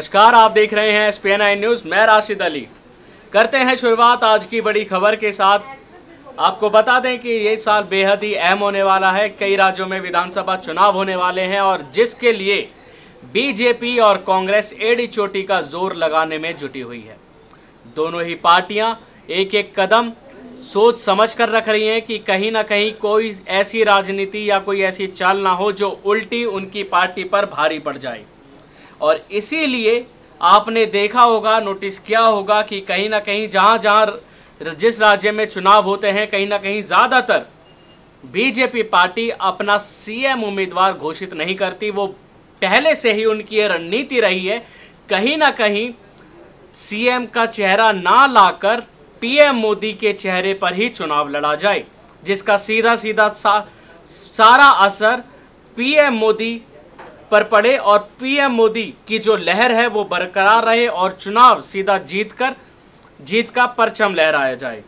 नमस्कार, आप देख रहे हैं SPN9 न्यूज़। मैं राशिद अली। करते हैं शुरुआत आज की बड़ी खबर के साथ। आपको बता दें कि ये साल बेहद ही अहम होने वाला है। कई राज्यों में विधानसभा चुनाव होने वाले हैं और जिसके लिए बीजेपी और कांग्रेस एड़ी चोटी का जोर लगाने में जुटी हुई है। दोनों ही पार्टियां एक एक कदम सोच समझ कर रख रही हैं कि कहीं ना कहीं कोई ऐसी राजनीति या कोई ऐसी चाल ना हो जो उल्टी उनकी पार्टी पर भारी पड़ जाए। और इसीलिए आपने देखा होगा, नोटिस किया होगा कि कहीं ना कहीं जहां जिस राज्य में चुनाव होते हैं, कहीं ना कहीं ज़्यादातर बीजेपी पार्टी अपना सीएम उम्मीदवार घोषित नहीं करती। वो पहले से ही उनकी ये रणनीति रही है, कहीं ना कहीं सीएम का चेहरा ना लाकर पीएम मोदी के चेहरे पर ही चुनाव लड़ा जाए, जिसका सीधा सीधा सारा असर पीएम मोदी पर पड़े और पीएम मोदी की जो लहर है वो बरकरार रहे और चुनाव सीधा जीत का परचम लहराया जाए।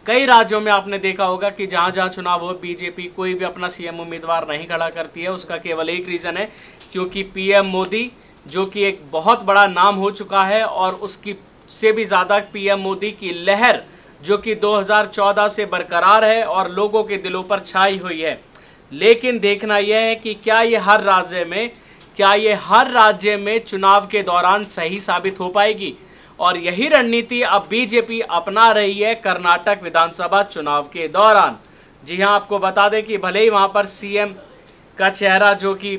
कई राज्यों में आपने देखा होगा कि जहां जहां चुनाव हो, बीजेपी कोई भी अपना सीएम उम्मीदवार नहीं खड़ा करती है। उसका केवल एक रीज़न है, क्योंकि पीएम मोदी जो कि एक बहुत बड़ा नाम हो चुका है और उसकी से भी ज़्यादा पीएम मोदी की लहर जो कि 2014 से बरकरार है और लोगों के दिलों पर छाई हुई है। लेकिन देखना यह है कि क्या ये हर राज्य में चुनाव के दौरान सही साबित हो पाएगी। और यही रणनीति अब बीजेपी अपना रही है कर्नाटक विधानसभा चुनाव के दौरान। जी हां, आपको बता दें कि भले ही वहां पर सीएम का चेहरा जो कि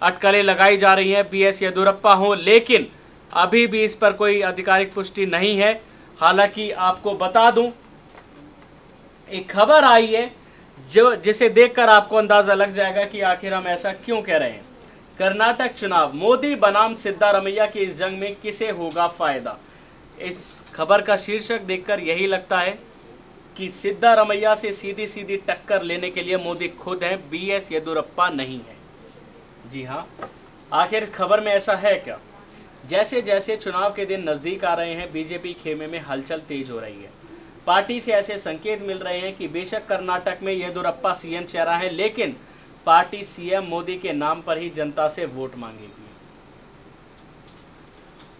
अटकलें लगाई जा रही हैं बीएस येदियुरप्पा हो, लेकिन अभी भी इस पर कोई आधिकारिक पुष्टि नहीं है। हालांकि आपको बता दूं, एक खबर आई है जिसे देखकर आपको अंदाजा लग जाएगा कि आखिर हम ऐसा क्यों कह रहे हैं। कर्नाटक चुनाव, मोदी बनाम सिद्धारमैया की इस जंग में किसे होगा फायदा। इस खबर का शीर्षक देखकर यही लगता है कि सिद्धारमैया से सीधी सीधी टक्कर लेने के लिए मोदी खुद हैं, बीएस येदियुरप्पा नहीं है। जी हाँ, आखिर इस खबर में ऐसा है क्या। जैसे जैसे चुनाव के दिन नज़दीक आ रहे हैं, बीजेपी खेमे में हलचल तेज हो रही है। पार्टी से ऐसे संकेत मिल रहे हैं कि बेशक कर्नाटक में येदियुरप्पा सीएम चेहरा है, लेकिन पार्टी सीएम मोदी के नाम पर ही जनता से वोट मांगेगी।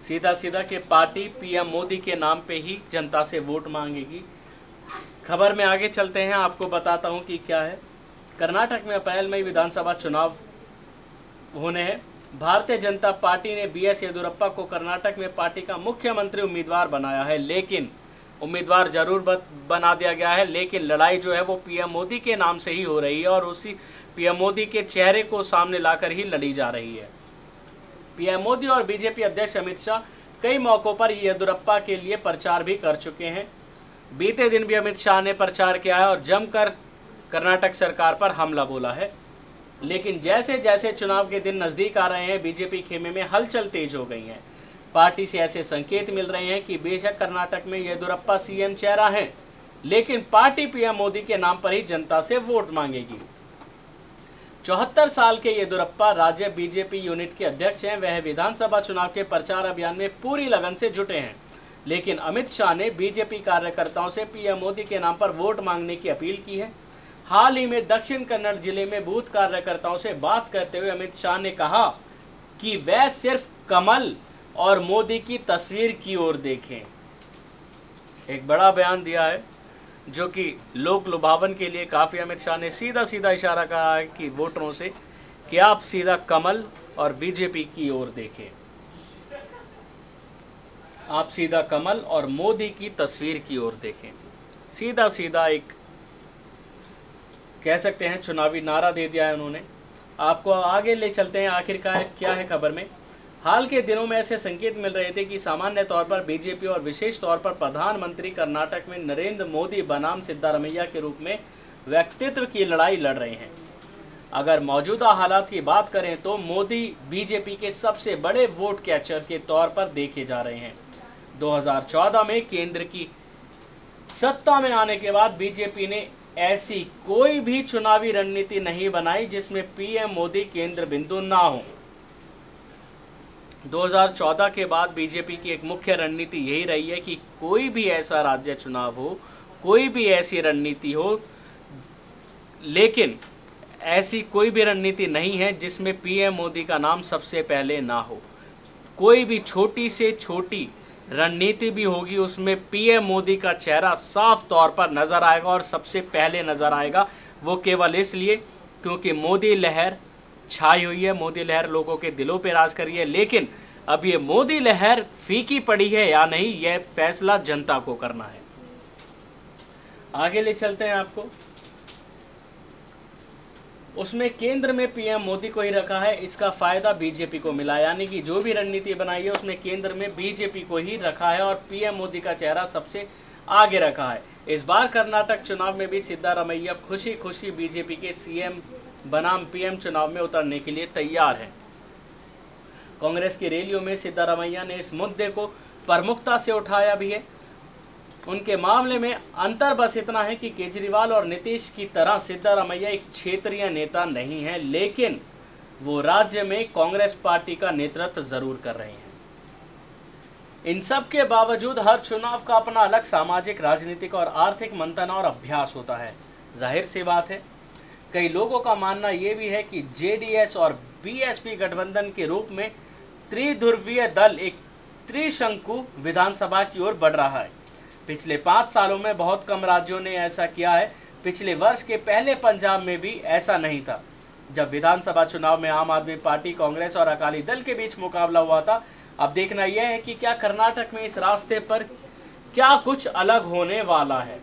सीधा सीधा कि पार्टी पीएम मोदी के नाम पे ही जनता से वोट मांगेगी। खबर में आगे चलते हैं, आपको बताता हूं कि क्या है। कर्नाटक में अप्रैल में विधानसभा चुनाव होने हैं। भारतीय जनता पार्टी ने बीएस येदियुरप्पा को कर्नाटक में पार्टी का मुख्यमंत्री उम्मीदवार बनाया है, लेकिन उम्मीदवार जरूर बना दिया गया है, लेकिन लड़ाई जो है वो पीएम मोदी के नाम से ही हो रही है और उसी पीएम मोदी के चेहरे को सामने लाकर ही लड़ी जा रही है। पीएम मोदी और बीजेपी अध्यक्ष अमित शाह कई मौक़ों पर येदियुरप्पा के लिए प्रचार भी कर चुके हैं। बीते दिन भी अमित शाह ने प्रचार किया है और जमकर कर्नाटक सरकार पर हमला बोला है। लेकिन जैसे जैसे चुनाव के दिन नज़दीक आ रहे हैं, बीजेपी खेमे में हलचल तेज हो गई है। पार्टी से ऐसे संकेत मिल रहे हैं कि बेशक कर्नाटक में येदियुरप्पा सीएम चेहरा है, लेकिन पार्टी पीएम मोदी के नाम पर ही जनता से वोट मांगेगी। 74 साल के येदियुरप्पा राज्य बीजेपी यूनिट के अध्यक्ष हैं। वह विधानसभा चुनाव के प्रचार अभियान में पूरी लगन से जुटे हैं, लेकिन अमित शाह ने बीजेपी कार्यकर्ताओं से पीएम मोदी के नाम पर वोट मांगने की अपील की है। हाल ही में दक्षिण कन्नड़ जिले में बूथ कार्यकर्ताओं से बात करते हुए अमित शाह ने कहा कि वह सिर्फ कमल और मोदी की तस्वीर की ओर देखें। एक बड़ा बयान दिया है जो कि लोक लुभावन के लिए काफ़ी। अमित शाह ने सीधा सीधा इशारा करा है कि वोटरों से कि आप सीधा कमल और बीजेपी की ओर देखें, आप सीधा कमल और मोदी की तस्वीर की ओर देखें। सीधा सीधा एक कह सकते हैं चुनावी नारा दे दिया है उन्होंने। आपको आगे ले चलते हैं, आखिरकार क्या है खबर में। हाल के दिनों में ऐसे संकेत मिल रहे थे कि सामान्य तौर पर बीजेपी और विशेष तौर पर प्रधानमंत्री कर्नाटक में नरेंद्र मोदी बनाम सिद्धारमैया के रूप में व्यक्तित्व की लड़ाई लड़ रहे हैं। अगर मौजूदा हालात की बात करें तो मोदी बीजेपी के सबसे बड़े वोट कैचर के तौर पर देखे जा रहे हैं। 2014 में केंद्र की सत्ता में आने के बाद बीजेपी ने ऐसी कोई भी चुनावी रणनीति नहीं बनाई जिसमें पीएम मोदी केंद्र बिंदु ना हो। 2014 के बाद बीजेपी की एक मुख्य रणनीति यही रही है कि कोई भी ऐसा राज्य चुनाव हो, कोई भी ऐसी रणनीति हो, लेकिन ऐसी कोई भी रणनीति नहीं है जिसमें पीएम मोदी का नाम सबसे पहले ना हो। कोई भी छोटी से छोटी रणनीति भी होगी उसमें पीएम मोदी का चेहरा साफ तौर पर नज़र आएगा और सबसे पहले नज़र आएगा। वो केवल इसलिए क्योंकि मोदी लहर छाई हुई है, मोदी लहर लोगों के दिलों पे राज कर रही है। लेकिन अब ये मोदी लहर फीकी पड़ी है या नहीं, यह फैसला जनता को करना है। आगे ले चलते हैं आपको। उसमें केंद्र में पीएम मोदी को ही रखा है, इसका फायदा बीजेपी को मिला, यानी कि जो भी रणनीति बनाई है उसमें केंद्र में बीजेपी को ही रखा है और पीएम मोदी का चेहरा सबसे आगे रखा है। इस बार कर्नाटक चुनाव में भी सिद्धारमैया खुशी खुशी बीजेपी के सीएम बनाम पीएम चुनाव में उतरने के लिए तैयार है। कांग्रेस की रैलियों में सिद्धारमैया ने इस मुद्दे को प्रमुखता से उठाया भी है। उनके मामले में अंतर बस इतना है कि केजरीवाल और नीतीश की तरह सिद्धारमैया एक क्षेत्रीय नेता नहीं है, लेकिन वो राज्य में कांग्रेस पार्टी का नेतृत्व जरूर कर रहे हैं। इन सब के बावजूद हर चुनाव का अपना अलग सामाजिक, राजनीतिक और आर्थिक मंथन और अभ्यास होता है। जाहिर सी बात है, कई लोगों का मानना यह भी है कि जेडीएस और बीएसपी गठबंधन के रूप में त्रिध्रुवीय दल एक त्रिशंकु विधानसभा की ओर बढ़ रहा है। पिछले 5 सालों में बहुत कम राज्यों ने ऐसा किया है। पिछले वर्ष के पहले पंजाब में भी ऐसा नहीं था। जब विधानसभा चुनाव में आम आदमी पार्टी, कांग्रेस और अकाली दल के बीच मुकाबला हुआ था। अब देखना यह है कि क्या कर्नाटक में इस रास्ते पर क्या कुछ अलग होने वाला है।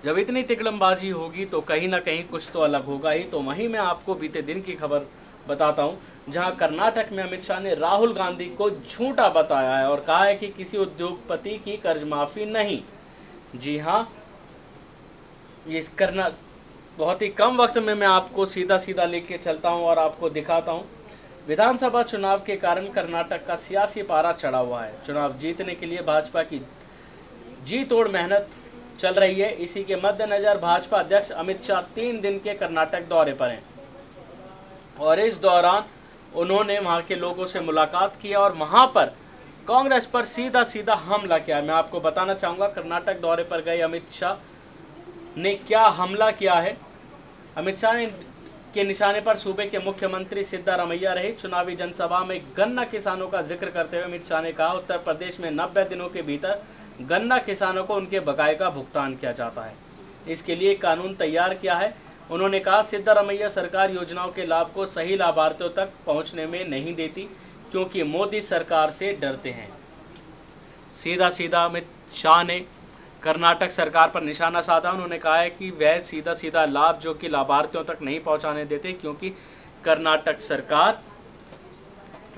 जब इतनी तिकड़मबाजी होगी तो कहीं ना कहीं कुछ तो अलग होगा ही। तो वहीं मैं आपको बीते दिन की खबर बताता हूं, जहां कर्नाटक में अमित शाह ने राहुल गांधी को झूठा बताया है और कहा है कि किसी उद्योगपति की कर्ज माफी नहीं। जी हां, ये करना बहुत ही कम वक्त में मैं आपको सीधा सीधा लेके चलता हूं और आपको दिखाता हूं। विधानसभा चुनाव के कारण कर्नाटक का सियासी पारा चढ़ा हुआ है। चुनाव जीतने के लिए भाजपा की जी तोड़ मेहनत चल रही है। इसी के मद्देनजर भाजपा अध्यक्ष अमित शाह 3 दिन के कर्नाटक दौरे पर हैं और इस दौरान उन्होंने वहां के लोगों से मुलाकात की और वहां पर कांग्रेस पर सीधा सीधा हमला किया। मैं आपको बताना चाहूँगा कर्नाटक दौरे पर गए अमित शाह ने क्या हमला किया है। अमित शाह के निशाने पर सूबे के मुख्यमंत्री सिद्धारमैया रहे। चुनावी जनसभा में गन्ना किसानों का जिक्र करते हुए अमित शाह ने कहा, उत्तर प्रदेश में 90 दिनों के भीतर गन्ना किसानों को उनके बकाये का भुगतान किया जाता है। इसके लिए कानून तैयार किया है। उन्होंने कहा, सिद्धारमैया सरकार योजनाओं के लाभ को सही लाभार्थियों तक पहुंचने में नहीं देती क्योंकि मोदी सरकार से डरते हैं। सीधा सीधा अमित शाह ने कर्नाटक सरकार पर निशाना साधा। उन्होंने कहा है कि वह सीधा सीधा लाभ जो कि लाभार्थियों तक नहीं पहुंचाने देते क्योंकि कर्नाटक सरकार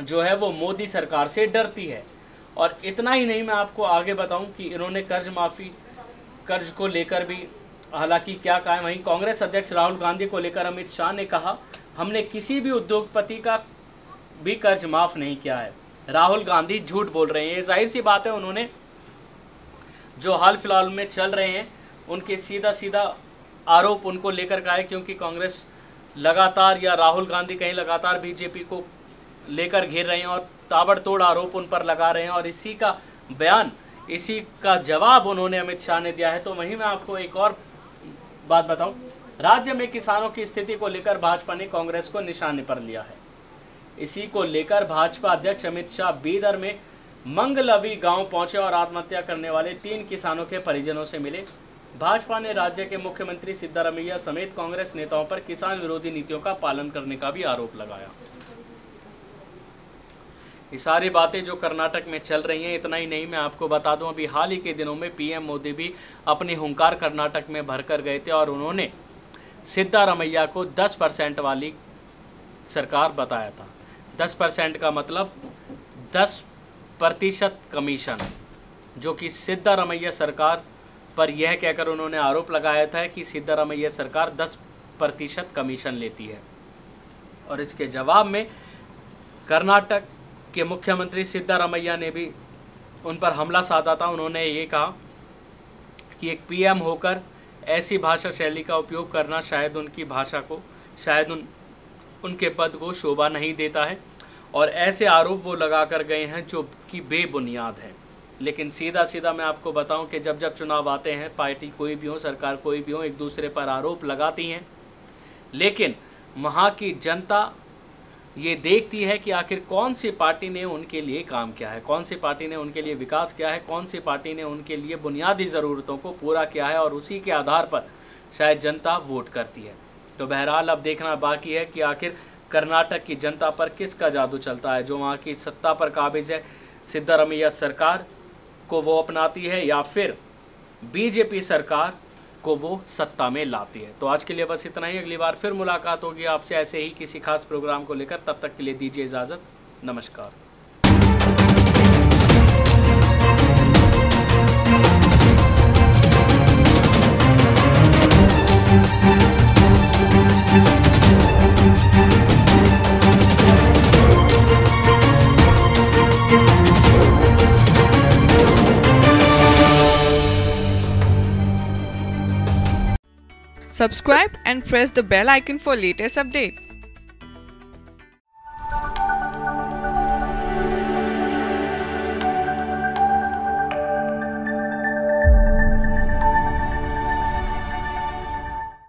जो है वो मोदी सरकार से डरती है। और इतना ही नहीं, मैं आपको आगे बताऊं कि इन्होंने कर्ज को लेकर भी हालांकि क्या कहा है। वहीं कांग्रेस अध्यक्ष राहुल गांधी को लेकर अमित शाह ने कहा, हमने किसी भी उद्योगपति का भी कर्ज माफ नहीं किया है। राहुल गांधी झूठ बोल रहे हैं। जाहिर सी बात है, उन्होंने जो हाल फिलहाल में चल रहे हैं उनके सीधा सीधा आरोप उनको लेकर का है क्योंकि कांग्रेस लगातार या राहुल गांधी कहीं लगातार बीजेपी को लेकर घेर रहे हैं और ताबड़तोड़ आरोप उन पर लगा रहे हैं और इसी का बयान, इसी का जवाब उन्होंने अमित शाह ने दिया है। तो वहीं मैं आपको एक और बात बताऊं, राज्य में किसानों की स्थिति को लेकर भाजपा ने कांग्रेस को निशाने पर लिया है। इसी को लेकर भाजपा अध्यक्ष अमित शाह बीदर में मंगलवी गांव पहुंचे और आत्महत्या करने वाले 3 किसानों के परिजनों से मिले। भाजपा ने राज्य के मुख्यमंत्री सिद्धारमैया समेत कांग्रेस नेताओं पर किसान विरोधी नीतियों का पालन करने का भी आरोप लगाया। ये सारी बातें जो कर्नाटक में चल रही हैं, इतना ही नहीं, मैं आपको बता दूं अभी हाल ही के दिनों में पीएम मोदी भी अपनी हुंकार कर्नाटक में भरकर गए थे और उन्होंने सिद्धारमैया को 10% वाली सरकार बताया था। 10% का मतलब 10% कमीशन, जो कि सिद्धारमैया सरकार पर यह कहकर उन्होंने आरोप लगाया था कि सिद्धारमैया सरकार 10% कमीशन लेती है। और इसके जवाब में कर्नाटक के मुख्यमंत्री सिद्धारमैया ने भी उन पर हमला साधा था। उन्होंने ये कहा कि एक पीएम होकर ऐसी भाषा शैली का उपयोग करना शायद उनकी भाषा को, शायद उनके पद को शोभा नहीं देता है और ऐसे आरोप वो लगा कर गए हैं जो कि बेबुनियाद है। लेकिन सीधा सीधा मैं आपको बताऊं कि जब जब चुनाव आते हैं, पार्टी कोई भी हो, सरकार कोई भी हो, एक दूसरे पर आरोप लगाती हैं, लेकिन वहाँ की जनता ये देखती है कि आखिर कौन सी पार्टी ने उनके लिए काम किया है, कौन सी पार्टी ने उनके लिए विकास किया है, कौन सी पार्टी ने उनके लिए बुनियादी ज़रूरतों को पूरा किया है, और उसी के आधार पर शायद जनता वोट करती है। तो बहरहाल अब देखना बाकी है कि आखिर कर्नाटक की जनता पर किसका जादू चलता है, जो वहाँ की सत्ता पर काबिज है सिद्धारमैया सरकार को वो अपनाती है, या फिर बीजेपी सरकार को वो सत्ता में लाती है। तो आज के लिए बस इतना ही, अगली बार फिर मुलाकात होगी आपसे ऐसे ही किसी खास प्रोग्राम को लेकर। तब तक के लिए दीजिए इजाज़त, नमस्कार। Subscribe and press the bell icon for latest update.